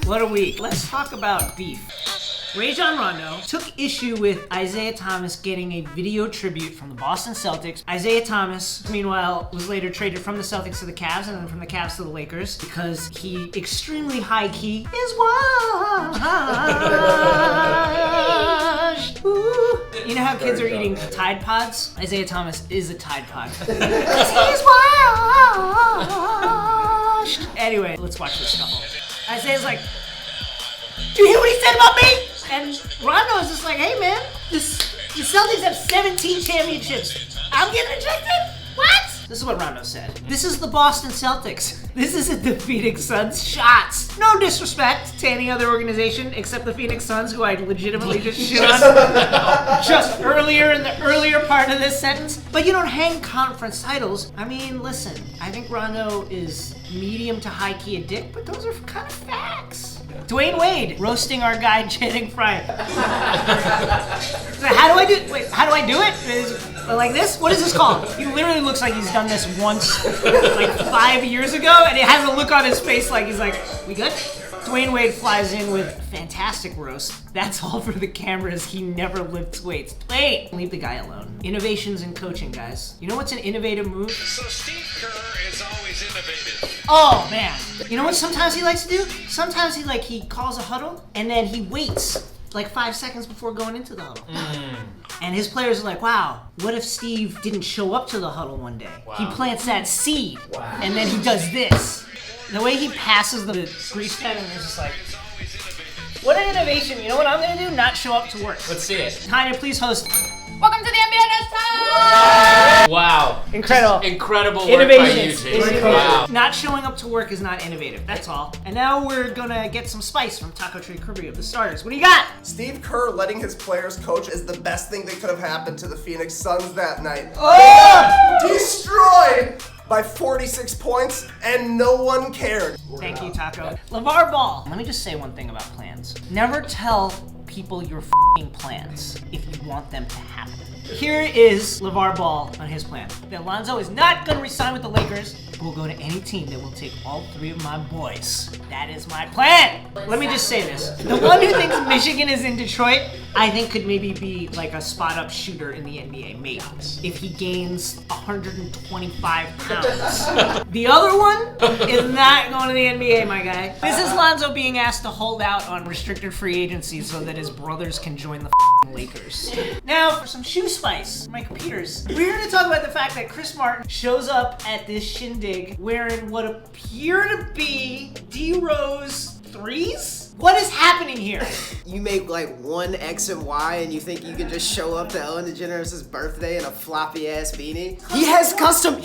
What a week. Let's talk about beef. Rajon Rondo took issue with Isaiah Thomas getting a video tribute from the Boston Celtics. Isaiah Thomas, meanwhile, was later traded from the Celtics to the Cavs and then from the Cavs to the Lakers because he extremely high-key is washed. Ooh. You know how kids are eating Tide Pods? Isaiah Thomas is a Tide Pod. He's washed. Anyway, let's watch this scuffle. Isaiah's like, "Do you hear what he said about me?" And Rondo is just like, "Hey man, the Celtics have 17 championships. I'm getting ejected? What?" This is what Rondo said. "This is the Boston Celtics. This isn't the Phoenix Suns shots. No disrespect to any other organization except the Phoenix Suns, who I legitimately just shit on just earlier in the earlier part of this sentence. But you don't hang conference titles. I mean, listen, I think Rondo is medium to high key a dick, but those are kind of facts." Dwayne Wade roasting our guy Channing Frye. So how do I do it? Wait, how do I do it? Like this? What is this called? He literally looks like he's done this once, like 5 years ago, and it has a look on his face like he's like, "We good?" Dwayne Wade flies in with fantastic roast. That's all for the cameras. He never lifts weights. Wait! Leave the guy alone. Innovations in coaching, guys. You know what's an innovative move? So Steve Kerr is always innovative. Oh man! You know what sometimes he likes to do? Sometimes he calls a huddle and then he waits like 5 seconds before going into the huddle. And his players are like, "Wow, what if Steve didn't show up to the huddle one day?" Wow. He plants that seed and then he does this. The way he passes the grease pen and it's just like, what an innovation. You know what I'm gonna do? Not show up to work. Let's see it. Tanya, please host. Welcome to the NBA Desktop! Wow. Incredible. Incredible work Innovation. by you, Jason. Wow. Wow. Not showing up to work is not innovative. That's all. And now we're gonna get some spice from Trey Kerby of the starters. What do you got? Steve Kerr letting his players coach is the best thing that could have happened to the Phoenix Suns that night. Oh! Destroyed by 46 points, and no one cared. Thank you, Taco. LaVar Ball. Let me just say one thing about plans. Never tell people your f***ing plans if you want them to happen. Here is LaVar Ball on his plan. That Lonzo is not going to resign with the Lakers. Will go to any team that will take all 3 of my boys. That is my plan. Let me just say this. The one who thinks Michigan is in Detroit, I think could maybe be like a spot-up shooter in the NBA, maybe. If he gains 125 pounds. The other one is not going to the NBA, my guy. This is Lonzo being asked to hold out on restricted free agency so that his brothers can join the Lakers. Now, for some shoe spice, Micah Peters. We're here to talk about the fact that Chris Martin shows up at this shindig wearing what appear to be D-Rose 3s? What is happening here? You make like one X and Y and you think you can just show up to Ellen DeGeneres' birthday in a floppy ass beanie? He has custom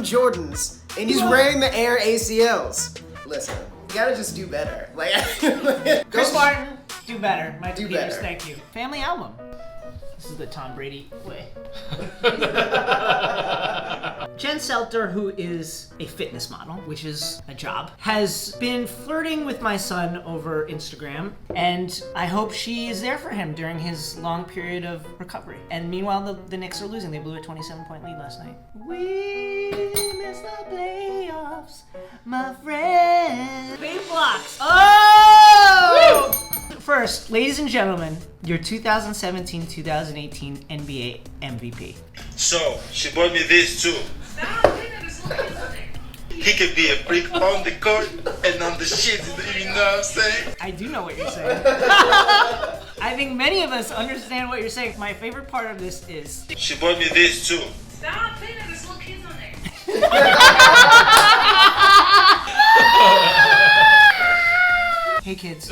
Jordans and he's wearing the Air ACLs. Listen, you gotta just do better. Like Chris Martin, do better. Mike Do Peters, better. thank you. Family album. This is the Tom Brady way. Jen Selter, who is a fitness model, which is a job, has been flirting with my son over Instagram, and I hope she is there for him during his long period of recovery. And meanwhile, the Knicks are losing. They blew a 27-point lead last night. We missed the playoffs, my friend. Big blocks. Oh! Woo! First, ladies and gentlemen, your 2017-2018 NBA MVP. So, she bought me this too. He could be a freak on the court and on the shit, you know what I'm saying? I do know what you're saying. I think many of us understand what you're saying. My favorite part of this is... She bought me this too. Stop playing there's little kids on there. Hey kids.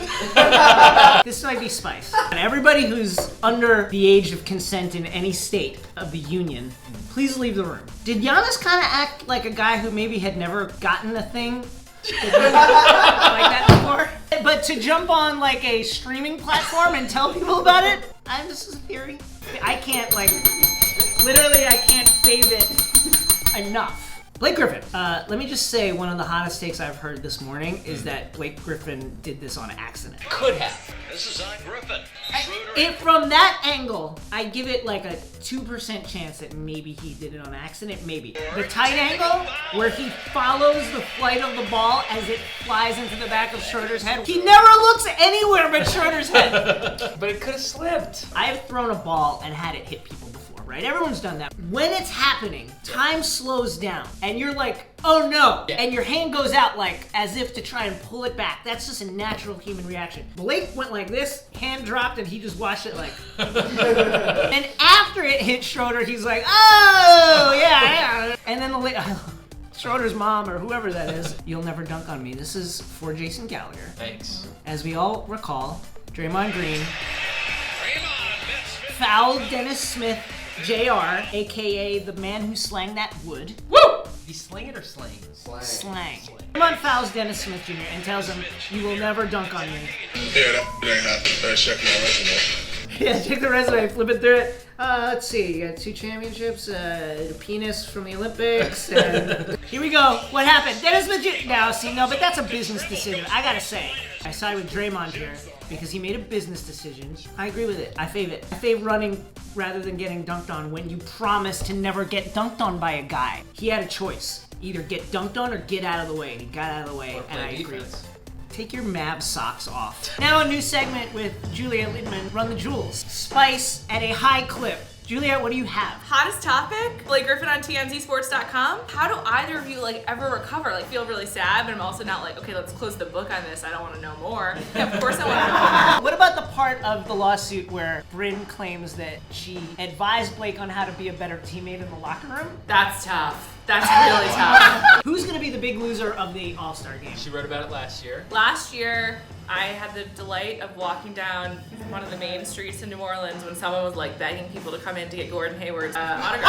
This might be spice. And everybody who's under the age of consent in any state of the union, please leave the room. Did Giannis kind of act like a guy who maybe had never gotten a thing like that before? But to jump on like a streaming platform and tell people about it, this is a theory. I can't literally I can't fave it enough. Blake Griffin. Let me just say one of the hottest takes I've heard this morning is that Blake Griffin did this on accident. Could have. This is Zach Griffin. From that angle, I give it like a 2% chance that maybe he did it on accident, maybe. The tight angle, where he follows the flight of the ball as it flies into the back of Schroeder's head. He never looks anywhere but Schroeder's head. But it could have slipped. I have thrown a ball and had it hit people before. Right? Everyone's done that. When it's happening, time slows down and you're like, oh no. Yeah. And your hand goes out like as if to try and pull it back. That's just a natural human reaction. Blake went like this, hand dropped, and he just watched it like. And after it hit Schroeder, he's like, oh, yeah. And then Schroeder's mom or whoever that is, you'll never dunk on me. This is for Jason Gallagher. Thanks. As we all recall, Draymond Green fouled Dennis Smith, JR, aka the man who slanged that wood. Woo! He sling it or slang? Slang. Draymond fouls Dennis Smith Jr. and tells him, you will never dunk on me. Yeah, that ain't happened. Check my resume. Yeah, check the resume, flip it through it. Let's see, you got 2 championships, a penis from the Olympics, and here we go. What happened? Dennis Smith Jr. Now, see, no, but that's a business decision. I gotta say, I side with Draymond here because he made a business decision. I agree with it. I fave it. I fave running rather than getting dunked on when you promise to never get dunked on by a guy. He had a choice. Either get dunked on or get out of the way. And he got out of the way, and I agree. Take your Mavs socks off. Now a new segment with Juliet Litman, Run the Jewels. Spice at a high clip. Juliet, what do you have? Hottest topic, Blake Griffin on TMZSports.com. How do either of you ever recover? Feel really sad, but I'm also not like, okay, let's close the book on this. I don't want to know more. Yeah, of course I want to know more. What about the part of the lawsuit where Bryn claims that she advised Blake on how to be a better teammate in the locker room? That's tough. That's really tough. Who's gonna be the big loser of the All-Star game? She wrote about it last year. Last year, I had the delight of walking down one of the main streets in New Orleans when someone was begging people to come in to get Gordon Hayward's autograph.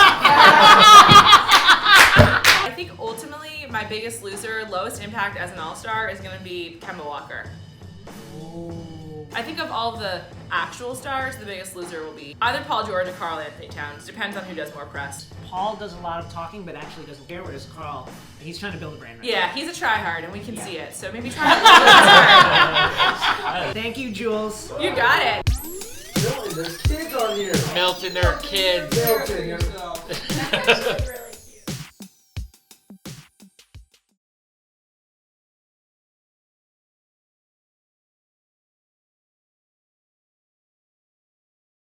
I think ultimately my biggest loser, lowest impact as an all-star is going to be Kemba Walker. I think of all the actual stars, the biggest loser will be either Paul George or Karl Anthony Towns. Depends on who does more press. Paul does a lot of talking, but actually doesn't care. Whereas Karl, he's trying to build a brand right Yeah, he's a tryhard, and we can see it. So maybe try to build Thank you, Jules. You got it. There's kids on here. Milton, there are kids. Milton, yourself.